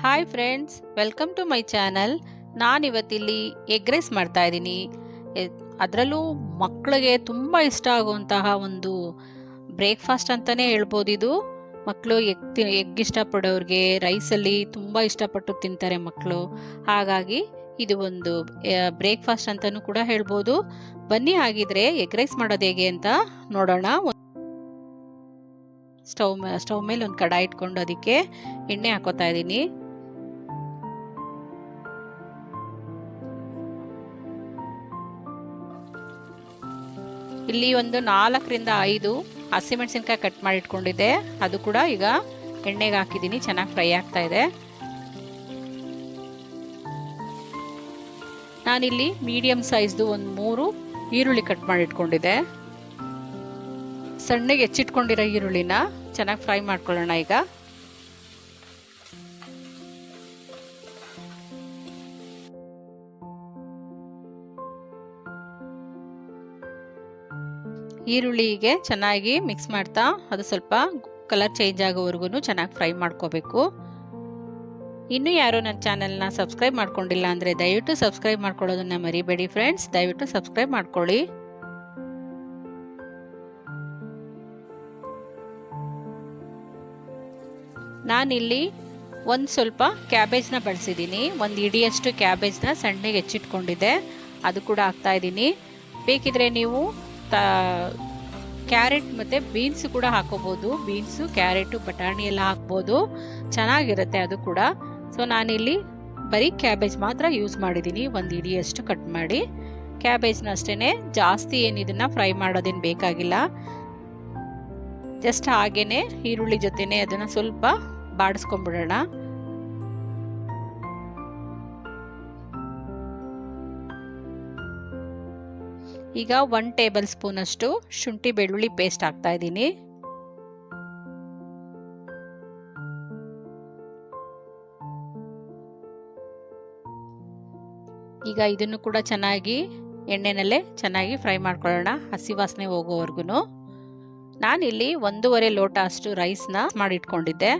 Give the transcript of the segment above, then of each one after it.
Hi friends, welcome to my channel. ನಾನಿವತ್ತಿಲ್ಲಿ egg rice ಮಾಡ್ತಾ ಇದ್ದೀನಿ. ಅದರಲ್ಲೂ ಮಕ್ಕಳಿಗೆ ತುಂಬ ಇಷ್ಟ ಆಗುವಂತಹ ಒಂದು ಬ್ರೇಕ್ಫಾಸ್ಟ್ ಅಂತಲೇ ಹೇಳ್ಬೋದು. ಇದು ಮಕ್ಕಳು ಎಗ್ ಇಷ್ಟಪಡೋರಿಗೆ ರೈಸಲ್ಲಿ ತುಂಬ ಇಷ್ಟಪಟ್ಟು ತಿಂತಾರೆ ಮಕ್ಕಳು. ಹಾಗಾಗಿ ಇದು ಒಂದು ಬ್ರೇಕ್ಫಾಸ್ಟ್ ಅಂತಲೂ ಕೂಡ ಹೇಳ್ಬೋದು. ಬನ್ನಿ ಹಾಗಿದ್ರೆ ಎಗ್ ರೈಸ್ ಮಾಡೋದು ಹೇಗೆ ಅಂತ ನೋಡೋಣ. ಸ್ಟವ್ ಮೇಲೆ ಒಂದು ಕಡಾಯಿ ಇಟ್ಕೊಂಡು ಅದಕ್ಕೆ ಎಣ್ಣೆ ಹಾಕೋತಾ ಇದ್ದೀನಿ. ಇಲ್ಲಿ ಒಂದು 4ರಿಂದ 5 ಹಸಿಮೆಣಸಿನ್ಕಾಯಿ ಕಟ್ ಮಾಡಿ ಇಟ್ಕೊಂಡಿದ್ದೆ, ಅದು ಕೂಡ ಈಗ ಎಣ್ಣೆಗೆ ಹಾಕಿದ್ದೀನಿ. ಚೆನ್ನಾಗಿ ಫ್ರೈ ಆಗ್ತಾ ಇದೆ. ನಾನಿಲ್ಲಿ ಮೀಡಿಯಂ ಸೈಜ್ದು ಒಂದು 3 ಈರುಳ್ಳಿ ಕಟ್ ಮಾಡಿ ಇಟ್ಕೊಂಡಿದ್ದೆ. ಸಣ್ಣಗೆ ಹೆಚ್ಚಿಟ್ಕೊಂಡಿರೋ ಈರುಳ್ಳಿನ ಚೆನ್ನಾಗಿ ಫ್ರೈ ಮಾಡ್ಕೊಳ್ಳೋಣ. ಈಗ ಈರುಳ್ಳಿಗೆ ಚೆನ್ನಾಗಿ ಮಿಕ್ಸ್ ಮಾಡ್ತಾ ಅದು ಸ್ವಲ್ಪ ಕಲರ್ ಚೇಂಜ್ ಆಗೋವರೆಗೂ ಚೆನ್ನಾಗಿ ಫ್ರೈ ಮಾಡ್ಕೋಬೇಕು. ಇನ್ನೂ ಯಾರು ನನ್ನ ಚಾನಲ್ನ ಸಬ್ಸ್ಕ್ರೈಬ್ ಮಾಡ್ಕೊಂಡಿಲ್ಲ ಅಂದರೆ ದಯವಿಟ್ಟು ಸಬ್ಸ್ಕ್ರೈಬ್ ಮಾಡ್ಕೊಳ್ಳೋದನ್ನ ಮರಿಬೇಡಿ ಫ್ರೆಂಡ್ಸ್. ದಯವಿಟ್ಟು ಸಬ್ಸ್ಕ್ರೈಬ್ ಮಾಡ್ಕೊಳ್ಳಿ. ನಾನಿಲ್ಲಿ ಒಂದು ಸ್ವಲ್ಪ ಕ್ಯಾಬೇಜ್ನ ಬಳಸಿದ್ದೀನಿ. ಒಂದು ಇಡಿಯಷ್ಟು ಕ್ಯಾಬೇಜ್ನ ಸಣ್ಣಗೆ ಹೆಚ್ಚಿಟ್ಕೊಂಡಿದ್ದೆ, ಅದು ಕೂಡ ಹಾಕ್ತಾ ಇದ್ದೀನಿ. ಬೇಕಿದ್ರೆ ನೀವು ಕ್ಯಾರೆಟ್ ಮತ್ತು ಬೀನ್ಸ್ ಕೂಡ ಹಾಕೋಬೋದು. ಬೀನ್ಸು, ಕ್ಯಾರೆಟು, ಬಟಾಣಿ ಎಲ್ಲ ಹಾಕ್ಬೋದು, ಚೆನ್ನಾಗಿರುತ್ತೆ ಅದು ಕೂಡ. ಸೊ ನಾನಿಲ್ಲಿ ಬರೀ ಕ್ಯಾಬೇಜ್ ಮಾತ್ರ ಯೂಸ್ ಮಾಡಿದ್ದೀನಿ. ಒಂದು ಇಡಿಯಷ್ಟು ಕಟ್ ಮಾಡಿ ಕ್ಯಾಬೇಜ್ನ ಅಷ್ಟೇ, ಜಾಸ್ತಿ ಏನು ಇದನ್ನು ಫ್ರೈ ಮಾಡೋದೇನು ಬೇಕಾಗಿಲ್ಲ. ಜಸ್ಟ್ ಹಾಗೇ ಈರುಳ್ಳಿ ಜೊತೆನೆ ಅದನ್ನು ಸ್ವಲ್ಪ ಬಾಡಿಸ್ಕೊಂಡ್ಬಿಡೋಣ. ಈಗ 1 ಟೇಬಲ್ ಸ್ಪೂನ್ ಅಷ್ಟು ಶುಂಠಿ ಬೆಳ್ಳುಳ್ಳಿ ಪೇಸ್ಟ್ ಹಾಕ್ತಾ ಇದ್ದೀನಿ. ಈಗ ಇದನ್ನು ಕೂಡ ಚೆನ್ನಾಗಿ ಎಣ್ಣೆನಲ್ಲೇ ಚೆನ್ನಾಗಿ ಫ್ರೈ ಮಾಡ್ಕೊಳ್ಳೋಣ, ಹಸಿ ವಾಸನೆ ಹೋಗೋವರೆಗೂ. ನಾನಿಲ್ಲಿ 1.5 ಲೋಟ ಅಷ್ಟು ರೈಸ್ನ ಮಾಡಿಟ್ಕೊಂಡಿದ್ದೆ.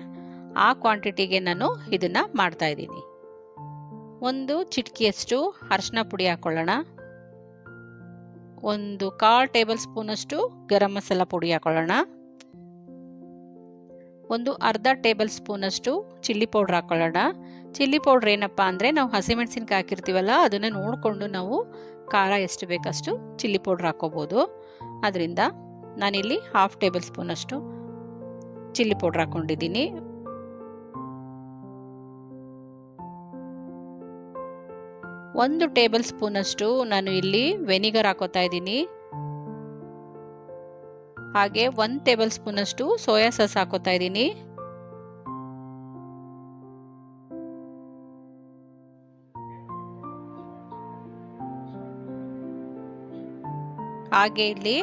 ಆ ಕ್ವಾಂಟಿಟಿಗೆ ನಾನು ಇದನ್ನು ಮಾಡ್ತಾ ಇದ್ದೀನಿ. ಒಂದು ಚಿಟಿಕೆಯಷ್ಟು ಅರಿಶಿನ ಪುಡಿ ಹಾಕೊಳ್ಳೋಣ. ಒಂದು 1/4 ಟೇಬಲ್ ಸ್ಪೂನ್ ಅಷ್ಟು ಗರಂ ಮಸಾಲ ಪುಡಿ ಹಾಕೊಳ್ಳೋಣ. ಒಂದು ಅರ್ಧ ಟೇಬಲ್ ಸ್ಪೂನ್ ಅಷ್ಟು ಚಿಲ್ಲಿ ಪೌಡ್ರ್ ಹಾಕೊಳ್ಳೋಣ. ಚಿಲ್ಲಿ ಪೌಡ್ರ್ ಏನಪ್ಪ ಅಂದರೆ, ನಾವು ಹಸಿಮೆಣಸಿನ್ಕಾಯಿ ಹಾಕಿರ್ತೀವಲ್ಲ, ಅದನ್ನು ನೋಡಿಕೊಂಡು ನಾವು ಖಾರ ಎಷ್ಟು ಬೇಕಷ್ಟು ಚಿಲ್ಲಿ ಪೌಡ್ರ್ ಹಾಕೋಬೋದು. ಅದರಿಂದ ನಾನಿಲ್ಲಿ 1/2 ಟೇಬಲ್ ಸ್ಪೂನ್ ಅಷ್ಟು ಚಿಲ್ಲಿ ಪೌಡ್ರ್ ಹಾಕ್ಕೊಂಡಿದ್ದೀನಿ. ಒಂದು ಟೇಬಲ್ ಸ್ಪೂನ್ ಅಷ್ಟು ನಾನು ಇಲ್ಲಿ ವೆನಿಗರ್ ಹಾಕೋತಾ ಇದ್ದೀನಿ. ಹಾಗೆ 1 ಟೇಬಲ್ ಸ್ಪೂನ್ ಅಷ್ಟು ಸೋಯಾ ಸಾಸ್ ಹಾಕೋತಾ ಇದ್ದೀನಿ. ಹಾಗೆ ಇಲ್ಲಿ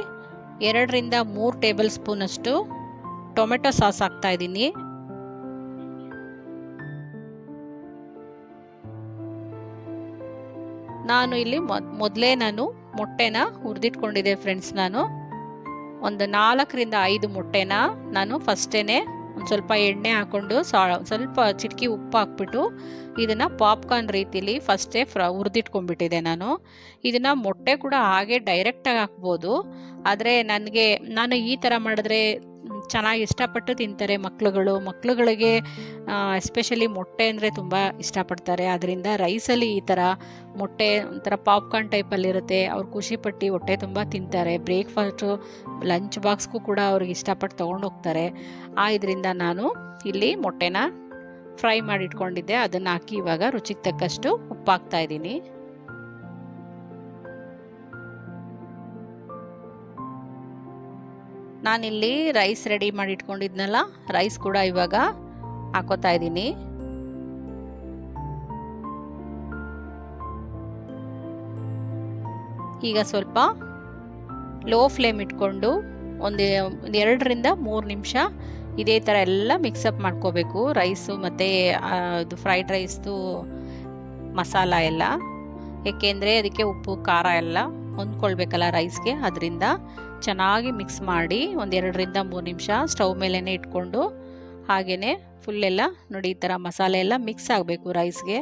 2ರಿಂದ 3 ಟೇಬಲ್ ಸ್ಪೂನ್ ಅಷ್ಟು ಟೊಮೆಟೊ ಸಾಸ್ ಹಾಕ್ತಾ ಇದ್ದೀನಿ. ನಾನು ಇಲ್ಲಿ ಮೊದಲೇ ಮೊಟ್ಟೆನ ಹುರಿದಿಟ್ಕೊಂಡಿದ್ದೆ ಫ್ರೆಂಡ್ಸ್. ನಾನು ಒಂದು 4ರಿಂದ 5 ಮೊಟ್ಟೆನ ನಾನು ಫಸ್ಟೇ ಒಂದು ಸ್ವಲ್ಪ ಎಣ್ಣೆ ಹಾಕ್ಕೊಂಡು ಸ್ವಲ್ಪ ಚಿಟಕಿ ಉಪ್ಪು ಹಾಕ್ಬಿಟ್ಟು ಇದನ್ನು ಪಾಪ್ಕಾರ್ನ್ ರೀತಿಲಿ ಫಸ್ಟೇ ಹುರಿದಿಟ್ಕೊಂಡ್ಬಿಟ್ಟಿದ್ದೆ ನಾನು. ಇದನ್ನು ಮೊಟ್ಟೆ ಕೂಡ ಹಾಗೆ ಡೈರೆಕ್ಟಾಗಿ ಹಾಕ್ಬೋದು, ಆದರೆ ನಾನು ಈ ಥರ ಮಾಡಿದ್ರೆ ಚೆನ್ನಾಗಿ ಇಷ್ಟಪಟ್ಟು ತಿಂತಾರೆ ಮಕ್ಕಳುಗಳಿಗೆ ಎಸ್ಪೆಷಲಿ ಮೊಟ್ಟೆ ಅಂದರೆ ತುಂಬ ಇಷ್ಟಪಡ್ತಾರೆ. ಅದರಿಂದ ರೈಸಲ್ಲಿ ಈ ಥರ ಮೊಟ್ಟೆ ಒಂಥರ ಪಾಪ್ಕಾರ್ನ್ ಟೈಪಲ್ಲಿರುತ್ತೆ. ಅವ್ರು ಖುಷಿಪಟ್ಟು ಹೊಟ್ಟೆ ತುಂಬ ತಿಂತಾರೆ. ಬ್ರೇಕ್ಫಾಸ್ಟು, ಲಂಚ್ ಬಾಕ್ಸ್ಗೂ ಕೂಡ ಅವ್ರಿಗೆ ಇಷ್ಟಪಟ್ಟು ತೊಗೊಂಡೋಗ್ತಾರೆ. ಇದರಿಂದ ನಾನು ಇಲ್ಲಿ ಮೊಟ್ಟೆನ ಫ್ರೈ ಮಾಡಿ ಇಟ್ಕೊಂಡಿದ್ದೆ, ಅದನ್ನು ಹಾಕಿ ಇವಾಗ ರುಚಿಗೆ ತಕ್ಕಷ್ಟು ಉಪ್ಪು ಹಾಕ್ತಾ ಇದ್ದೀನಿ. ನಾನಿಲ್ಲಿ ರೈಸ್ ರೆಡಿ ಮಾಡಿ ಇಟ್ಕೊಂಡಿದ್ನಲ್ಲ, ರೈಸ್ ಕೂಡ ಇವಾಗ ಹಾಕೋತಾ ಇದ್ದೀನಿ. ಈಗ ಸ್ವಲ್ಪ ಲೋ ಫ್ಲೇಮ್ ಇಟ್ಕೊಂಡು ಒಂದು 2ರಿಂದ 3 ನಿಮಿಷ ಇದೇ ಥರ ಎಲ್ಲ ಮಿಕ್ಸಪ್ ಮಾಡ್ಕೋಬೇಕು. ರೈಸು ಮತ್ತು ಅದು ಫ್ರೈಡ್ ರೈಸ್ದು ಮಸಾಲ ಎಲ್ಲ, ಏಕೆಂದರೆ ಅದಕ್ಕೆ ಉಪ್ಪು ಖಾರ ಎಲ್ಲ ಹೊಂದ್ಕೊಳ್ಬೇಕಲ್ಲ ರೈಸ್ಗೆ. ಅದರಿಂದ ಚೆನ್ನಾಗಿ ಮಿಕ್ಸ್ ಮಾಡಿ ಒಂದು 2ರಿಂದ 3 ನಿಮಿಷ ಸ್ಟವ್ ಮೇಲೇ ಇಟ್ಕೊಂಡು ಹಾಗೆಯೇ ಫುಲ್ ಎಲ್ಲ ನೋಡಿ ಈ ಥರ ಮಸಾಲೆ ಎಲ್ಲ ಮಿಕ್ಸ್ ಆಗಬೇಕು ರೈಸ್ಗೆ.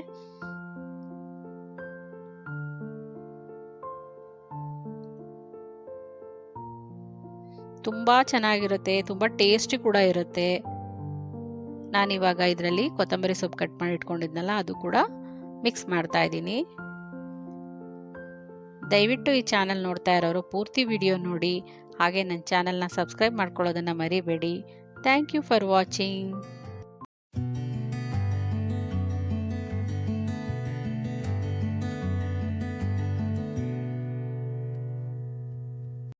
ತುಂಬ ಚೆನ್ನಾಗಿರುತ್ತೆ, ತುಂಬ ಟೇಸ್ಟಿ ಕೂಡ ಇರುತ್ತೆ. ನಾನಿವಾಗ ಇದರಲ್ಲಿ ಕೊತ್ತಂಬರಿ ಸೊಪ್ಪು ಕಟ್ ಮಾಡಿ ಇಟ್ಕೊಂಡಿದ್ನಲ್ಲ ಅದು ಕೂಡ ಮಿಕ್ಸ್ ಮಾಡ್ತಾ ಇದ್ದೀನಿ. ದಯವಿಟ್ಟು ಈ ಚಾನಲ್ ನೋಡ್ತಾ ಇರೋರು ಪೂರ್ತಿ ವಿಡಿಯೋ ನೋಡಿ, ಹಾಗೆ ನನ್ನ ಚಾನಲ್ನ ಸಬ್ಸ್ಕ್ರೈಬ್ ಮಾಡ್ಕೊಳ್ಳೋದನ್ನು ಮರಿಬೇಡಿ. Thank you for watching.